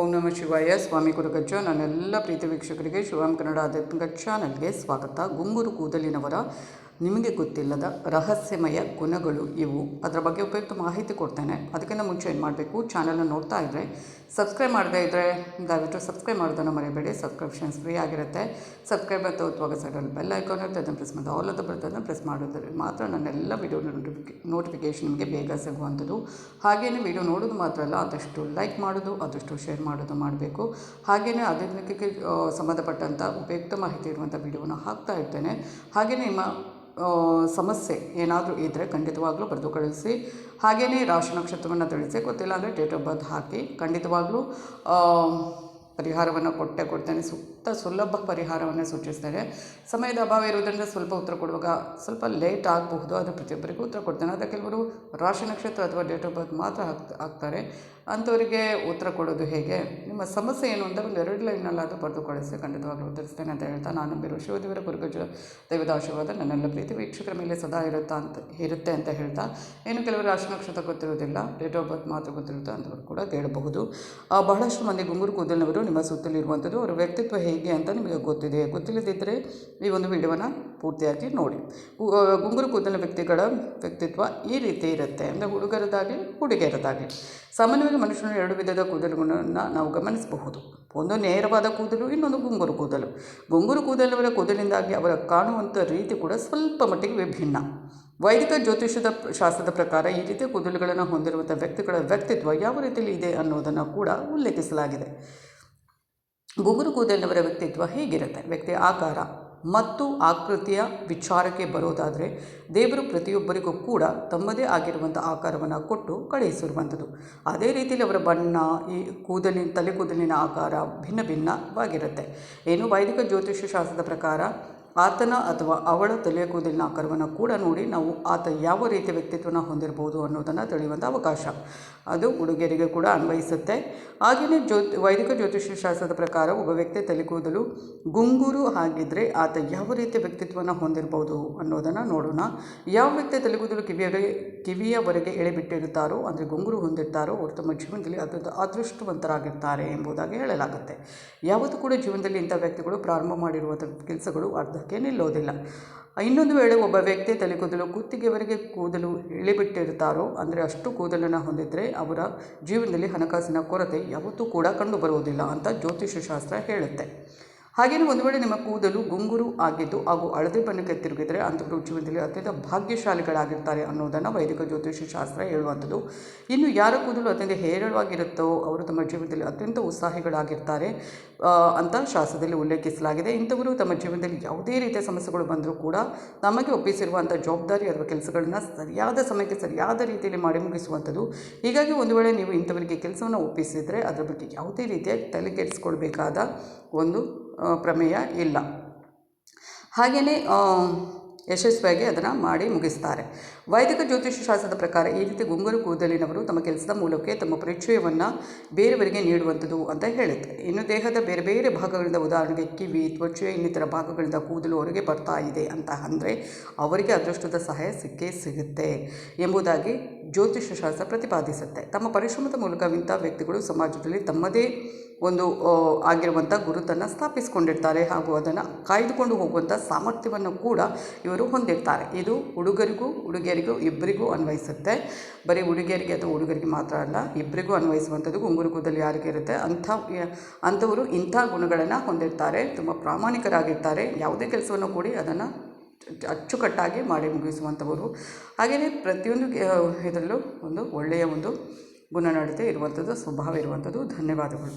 ಓಂ ನಮಃ ಶಿವಾಯ. ಸ್ವಾಮಿ ಗುರುಗಜ್ಜ. ನನ್ನೆಲ್ಲ ಪ್ರೀತಿ ವೀಕ್ಷಕರಿಗೆ ಶಿವಂ ಕನ್ನಡ ಆಧ್ಯಾತ್ಮಿಕ ಚಾನಲ್ಗೆ ಸ್ವಾಗತ. ಗುಂಗುರು ಕೂದಲಿನವರ ನಿಮಗೆ ಗೊತ್ತಿಲ್ಲದ ರಹಸ್ಯಮಯ ಗುಣಗಳು ಇವು. ಅದರ ಬಗ್ಗೆ ಉಪಯುಕ್ತ ಮಾಹಿತಿ ಕೊಡ್ತೇನೆ. ಅದಕ್ಕಿಂತ ಮುಂಚೆ ಏನು ಮಾಡಬೇಕು, ಚಾನಲ್ನ ನೋಡ್ತಾ ಇದ್ದರೆ ಸಬ್ಸ್ಕ್ರೈಬ್ ಮಾಡದೇ ಇದ್ದರೆ ದಯವಿಟ್ಟು ಸಬ್ಸ್ಕ್ರೈಬ್ ಮಾಡೋದನ್ನು ಮರಿಬೇಡಿ. ಸಬ್ಸ್ಕ್ರಿಪ್ಷನ್ಸ್ ಫ್ರೀ ಆಗಿರುತ್ತೆ. ಸಬ್ಸ್ಕ್ರೈಬ್ ಅಂತ ಒತ್ತುವಾಗ ಸೈಡಲ್ಲಿ ಬೆಲ್ ಐಕಾನ್ ಇರುತ್ತೆ, ಅದನ್ನು ಪ್ರೆಸ್ ಮಾಡಿ ಆಲ್ ಅಂತ ಬರುತ್ತೆ, ಅದನ್ನು ಪ್ರೆಸ್ ಮಾಡೋದ್ರಲ್ಲಿ ಮಾತ್ರ ನನ್ನೆಲ್ಲ ವಿಡಿಯೋ ನೋಟಿಫಿಕೇಷನ್ ನಿಮಗೆ ಬೇಗ ಸಿಗುವಂಥದ್ದು. ಹಾಗೆಯೇ ವಿಡಿಯೋ ನೋಡೋದು ಮಾತ್ರ ಅಲ್ಲ, ಆದಷ್ಟು ಲೈಕ್ ಮಾಡೋದು, ಆದಷ್ಟು ಶೇರ್ ಮಾಡೋದು ಮಾಡಬೇಕು. ಹಾಗೆಯೇ ಆಧ್ಯಾತ್ಮಿಕಕ್ಕೆ ಸಂಬಂಧಪಟ್ಟಂಥ ಉಪಯುಕ್ತ ಮಾಹಿತಿ ಇರುವಂಥ ವಿಡಿಯೋನ ಹಾಕ್ತಾ ಇರ್ತೇನೆ. ಹಾಗೆಯೇ ನಿಮ್ಮ ಸಮಸ್ಯೆ ಏನಾದರೂ ಇದ್ದರೆ ಖಂಡಿತವಾಗ್ಲೂ ಬರೆದು ಕಳಿಸಿ. ಹಾಗೆಯೇ ರಾಶಿ ನಕ್ಷತ್ರವನ್ನು ತಿಳಿಸಿ, ಗೊತ್ತಿಲ್ಲ ಅಂದರೆ ಡೇಟ್ ಆಫ್ ಬರ್ತ್ ಹಾಕಿ. ಖಂಡಿತವಾಗ್ಲೂ ಪರಿಹಾರವನ್ನು ಕೊಡ್ತೇನೆ. ಸುಲಭ ಪರಿಹಾರವನ್ನು ಸೂಚಿಸ್ತೇನೆ. ಸಮಯದ ಅಭಾವ ಇರುವುದರಿಂದ ಸ್ವಲ್ಪ ಉತ್ತರ ಕೊಡುವಾಗ ಸ್ವಲ್ಪ ಲೇಟ್ ಆಗಬಹುದು. ಅದು ಪ್ರತಿಯೊಬ್ಬರಿಗೂ ಉತ್ತರ ಕೊಡ್ತೇನೆ. ಆದರೆ ಕೆಲವರು ರಾಶಿ ನಕ್ಷತ್ರ ಅಥವಾ ಡೇಟ್ ಆಫ್ ಬರ್ತ್ ಮಾತ್ರ ಹಾಕ್ತಾರೆ. ಅಂಥವರಿಗೆ ಉತ್ತರ ಕೊಡೋದು ಹೇಗೆ, ನಿಮ್ಮ ಸಮಸ್ಯೆ ಏನು ಅಂತ ಒಂದು 2 ಲೈನಲ್ಲಾದರೂ ಬರೆದು ಕಳಿಸಿ, ಖಂಡಿತವಾಗ್ಲೂ ಉತ್ತರಿಸ್ತೇನೆ ಅಂತ ಹೇಳ್ತಾ, ನಾನು ಬೇರು ಶಿವದೇವರ ಗುರುಗಜ್ಜ ದೈವದ ಆಶೀರ್ವಾದ ನನ್ನೆಲ್ಲ ಪ್ರೀತಿ ವೀಕ್ಷಕರ ಮೇಲೆ ಸದಾ ಇರುತ್ತೆ ಅಂತ ಹೇಳ್ತಾ, ಏನು ಕೆಲವರು ರಾಶಿ ನಕ್ಷತ್ರ ಗೊತ್ತಿರೋದಿಲ್ಲ, ಡೇಟ್ ಆಫ್ ಬರ್ತ್ ಮಾತ್ರ ಗೊತ್ತಿರುತ್ತೆ ಅಂಥವ್ರು ಕೂಡ ಕೇಳಬಹುದು. ಬಹಳಷ್ಟು ಮಂದಿ ಗುಂಗುರು ಕೂದಲಿನವರು ನಿಮ್ಮ ಸುತ್ತಲಿರುವಂಥದ್ದು, ಅವರ ವ್ಯಕ್ತಿತ್ವ ಹೇಗೆ ಅಂತ ನಿಮಗೆ ಗೊತ್ತಿಲ್ಲದಿದ್ದರೆ ಈ ಒಂದು ವಿಡಿಯೋವನ್ನು ಪೂರ್ತಿಯಾಗಿ ನೋಡಿ. ಗುಂಗುರು ಕೂದಲಿನ ವ್ಯಕ್ತಿಗಳ ವ್ಯಕ್ತಿತ್ವ ಈ ರೀತಿ ಇರುತ್ತೆ. ಅಂದರೆ ಹುಡುಗರದಾಗಲಿ ಹುಡುಗಿಯರದಾಗಲಿ ಸಾಮಾನ್ಯವಾಗಿ ಮನುಷ್ಯನ 2 ವಿಧದ ಕೂದಲುಗಳನ್ನು ನಾವು ಗಮನಿಸಬಹುದು. ಒಂದು ನೇರವಾದ ಕೂದಲು, ಇನ್ನೊಂದು ಗುಂಗುರು ಕೂದಲು. ಗುಂಗುರು ಕೂದಲಿನವರ ಕೂದಲಿಂದಾಗಿ ಅವರ ಕಾಣುವಂಥ ರೀತಿ ಕೂಡ ಸ್ವಲ್ಪ ಮಟ್ಟಿಗೆ ವಿಭಿನ್ನ. ವೈದಿಕ ಜ್ಯೋತಿಷದ ಶಾಸ್ತ್ರದ ಪ್ರಕಾರ ಈ ರೀತಿಯ ಕೂದಲುಗಳನ್ನು ಹೊಂದಿರುವಂಥ ವ್ಯಕ್ತಿಗಳ ವ್ಯಕ್ತಿತ್ವ ಯಾವ ರೀತಿಯಲ್ಲಿ ಇದೆ ಅನ್ನೋದನ್ನು ಕೂಡ ಉಲ್ಲೇಖಿಸಲಾಗಿದೆ. ಗುಂಗುರು ಕೂದಲಿನವರ ವ್ಯಕ್ತಿತ್ವ ಹೇಗಿರುತ್ತೆ? ವ್ಯಕ್ತಿಯ ಆಕಾರ ಮತ್ತು ಆಕೃತಿಯ ವಿಚಾರಕ್ಕೆ ಬರೋದಾದರೆ, ದೇವರು ಪ್ರತಿಯೊಬ್ಬರಿಗೂ ಕೂಡ ತಮ್ಮದೇ ಆಗಿರುವಂಥ ಆಕಾರವನ್ನು ಕೊಟ್ಟು ಕಳುಹಿಸಿರುವಂಥದ್ದು. ಅದೇ ರೀತಿಯಲ್ಲಿ ಅವರ ಬಣ್ಣ, ಈ ತಲೆ ಕೂದಲಿನ ಆಕಾರ ಭಿನ್ನವಾಗಿರುತ್ತೆ. ಏನು ವೈದಿಕ ಜ್ಯೋತಿಷ್ಯ ಶಾಸ್ತ್ರದ ಪ್ರಕಾರ ಆತನ ಅಥವಾ ಅವಳ ತಲೆಯ ಕೂದಲಿನ ಆಕಾರವನ್ನು ಕೂಡ ನೋಡಿ ನಾವು ಆತ ಯಾವ ರೀತಿಯ ವ್ಯಕ್ತಿತ್ವನ ಹೊಂದಿರ್ಬೋದು ಅನ್ನೋದನ್ನು ತಿಳಿಯುವಂಥ ಅವಕಾಶ ಅದು ಹುಡುಗಿಯರಿಗೆ ಕೂಡ ಅನ್ವಯಿಸುತ್ತೆ. ಹಾಗೆಯೇ ವೈದಿಕ ಜ್ಯೋತಿಷ್ಯ ಶಾಸ್ತ್ರದ ಪ್ರಕಾರ ಒಬ್ಬ ವ್ಯಕ್ತಿ ತಲೆ ಕೂದಲು ಗುಂಗುರು ಆಗಿದ್ದರೆ ಆತ ಯಾವ ರೀತಿಯ ವ್ಯಕ್ತಿತ್ವನ ಹೊಂದಿರ್ಬೋದು ಅನ್ನೋದನ್ನು ನೋಡೋಣ. ಯಾವ ವ್ಯಕ್ತಿ ತಲೆಗೂದಲು ಕಿವಿಯವರೆಗೆ ಎಳೆಬಿಟ್ಟಿರುತ್ತಾರೋ, ಅಂದರೆ ಗುಂಗುರು ಹೊಂದಿರ್ತಾರೋ, ಅವರು ತಮ್ಮ ಜೀವನದಲ್ಲಿ ಅದೃಷ್ಟವಂತರಾಗಿರ್ತಾರೆ ಎಂಬುದಾಗಿ ಹೇಳಲಾಗುತ್ತೆ. ಯಾವತ್ತೂ ಕೂಡ ಜೀವನದಲ್ಲಿ ಇಂಥ ವ್ಯಕ್ತಿಗಳು ಪ್ರಾರಂಭ ಮಾಡಿರುವಂಥ ಕೆಲಸಗಳು ಅರ್ಧಕ್ಕೆ ನಿಲ್ಲೋದಿಲ್ಲ. ಇನ್ನೊಂದು ವೇಳೆ ಒಬ್ಬ ವ್ಯಕ್ತಿ ತಲೆಗೂದಲು ಕುತ್ತಿಗೆವರೆಗೆ ಕೂದಲು ಎಳೆಬಿಟ್ಟಿರ್ತಾರೋ, ಅಂದರೆ ಅಷ್ಟು ಕೂದಲನ್ನು ಹೊಂದಿದ್ರೆ ಅವರ ಜೀವನದಲ್ಲಿ ಹಣಕಾಸಿನ ಕೊರತೆ ಯಾವತ್ತೂ ಕೂಡ ಕಂಡುಬರುವುದಿಲ್ಲ ಅಂತ ಜ್ಯೋತಿಷ್ಯ ಶಾಸ್ತ್ರ ಹೇಳುತ್ತೆ. ಹಾಗೆಯೇ ಒಂದು ವೇಳೆ ನಿಮ್ಮ ಕೂದಲು ಗುಂಗುರು ಆಗಿದ್ದು ಹಾಗೂ ಹಳದಿ ಬಣ್ಣಕ್ಕೆ ತಿರುಗಿದರೆ ಅಂಥವರು ಜೀವನದಲ್ಲಿ ಅತ್ಯಂತ ಭಾಗ್ಯಶಾಲಿಗಳಾಗಿರ್ತಾರೆ ಅನ್ನೋದನ್ನು ವೈದಿಕ ಜ್ಯೋತಿಷ್ಯ ಶಾಸ್ತ್ರ ಹೇಳುವಂಥದ್ದು. ಇನ್ನು ಯಾರ ಕೂದಲು ಅತ್ಯಂತ ಹೇರಳವಾಗಿರುತ್ತೋ ಅವರು ತಮ್ಮ ಜೀವನದಲ್ಲಿ ಅತ್ಯಂತ ಉತ್ಸಾಹಿಗಳಾಗಿರ್ತಾರೆ ಅಂತ ಶಾಸ್ತ್ರದಲ್ಲಿ ಉಲ್ಲೇಖಿಸಲಾಗಿದೆ. ಇಂಥವರು ತಮ್ಮ ಜೀವನದಲ್ಲಿ ಯಾವುದೇ ರೀತಿಯ ಸಮಸ್ಯೆಗಳು ಬಂದರೂ ಕೂಡ ತಮಗೆ ಒಪ್ಪಿಸಿರುವಂಥ ಜವಾಬ್ದಾರಿ ಅಥವಾ ಕೆಲಸಗಳನ್ನು ಸರಿಯಾದ ಸಮಯಕ್ಕೆ ಸರಿಯಾದ ರೀತಿಯಲ್ಲಿ ಮಾಡಿ ಮುಗಿಸುವಂಥದ್ದು. ಹೀಗಾಗಿ ಒಂದು ವೇಳೆ ನೀವು ಇಂಥವರಿಗೆ ಕೆಲಸವನ್ನು ಒಪ್ಪಿಸಿದರೆ ಅದರ ಬಗ್ಗೆ ಯಾವುದೇ ರೀತಿಯ ತಲೆ ಕೆಡಿಸ್ಕೊಳ್ಬೇಕಾದ ಒಂದು ಪ್ರಮೇಯ ಇಲ್ಲ. ಹಾಗೆಯೇ ಯಶಸ್ವಿಯಾಗಿ ಅದನ್ನು ಮಾಡಿ ಮುಗಿಸ್ತಾರೆ. ವೈದಿಕ ಜ್ಯೋತಿಷ್ಯ ಶಾಸ್ತ್ರದ ಪ್ರಕಾರ ಈ ರೀತಿ ಗುಂಗುರು ಕೂದಲಿನವರು ತಮ್ಮ ಕೆಲಸದ ಮೂಲಕ ತಮ್ಮ ಪರಿಚಯವನ್ನು ಬೇರೆಯವರಿಗೆ ನೀಡುವಂಥದ್ದು ಅಂತ ಹೇಳುತ್ತೆ. ಇನ್ನು ದೇಹದ ಬೇರೆ ಬೇರೆ ಭಾಗಗಳಿಂದ, ಉದಾಹರಣೆಗೆ ಕಿವಿ, ತ್ವಚೆ, ಇನ್ನಿತರ ಭಾಗಗಳಿಂದ ಕೂದಲು ಹೊರಗೆ ಬರ್ತಾ ಇದೆ ಅಂತ ಅಂದರೆ ಅವರಿಗೆ ಅದೃಷ್ಟದ ಸಹಾಯ ಸಿಗುತ್ತೆ ಎಂಬುದಾಗಿ ಜ್ಯೋತಿಷ್ಯ ಶಾಸ್ತ್ರ ಪ್ರತಿಪಾದಿಸುತ್ತೆ. ತಮ್ಮ ಪರಿಶ್ರಮದ ಮೂಲಕ ಇಂಥ ವ್ಯಕ್ತಿಗಳು ಸಮಾಜದಲ್ಲಿ ತಮ್ಮದೇ ಒಂದು ಆಗಿರುವಂಥ ಗುರುತನ್ನು ಸ್ಥಾಪಿಸಿಕೊಂಡಿರ್ತಾರೆ ಹಾಗೂ ಅದನ್ನು ಕಾಯ್ದುಕೊಂಡು ಹೋಗುವಂಥ ಸಾಮರ್ಥ್ಯವನ್ನು ಕೂಡ ಇವರು ಹೊಂದಿರ್ತಾರೆ. ಇದು ಹುಡುಗರಿಗೂ ಹುಡುಗಿಯರಿಗೂ ಇಬ್ಬರಿಗೂ ಅನ್ವಯಿಸುತ್ತೆ. ಬರೀ ಹುಡುಗಿಯರಿಗೆ ಅಥವಾ ಹುಡುಗರಿಗೆ ಮಾತ್ರ ಅಲ್ಲ, ಇಬ್ಬರಿಗೂ ಅನ್ವಯಿಸುವಂಥದ್ದು. ಗುಂಗುರು ಕೂದಲು ಯಾರಿಗೆ ಇರುತ್ತೆ ಅಂಥವರು ಇಂಥ ಗುಣಗಳನ್ನು ಹೊಂದಿರ್ತಾರೆ. ತುಂಬ ಪ್ರಾಮಾಣಿಕರಾಗಿರ್ತಾರೆ. ಯಾವುದೇ ಕೆಲಸವನ್ನು ಕೂಡಿ ಅದನ್ನು ಅಚ್ಚುಕಟ್ಟಾಗಿ ಮಾಡಿ ಮುಗಿಸುವಂಥವರು. ಹಾಗೆಯೇ ಪ್ರತಿಯೊಂದು ಇದರಲ್ಲೂ ಒಂದು ಒಳ್ಳೆಯ ಒಂದು ಗುಣನಡತೆ ಇರುವಂಥದ್ದು, ಸ್ವಭಾವ ಇರುವಂಥದ್ದು. ಧನ್ಯವಾದಗಳು.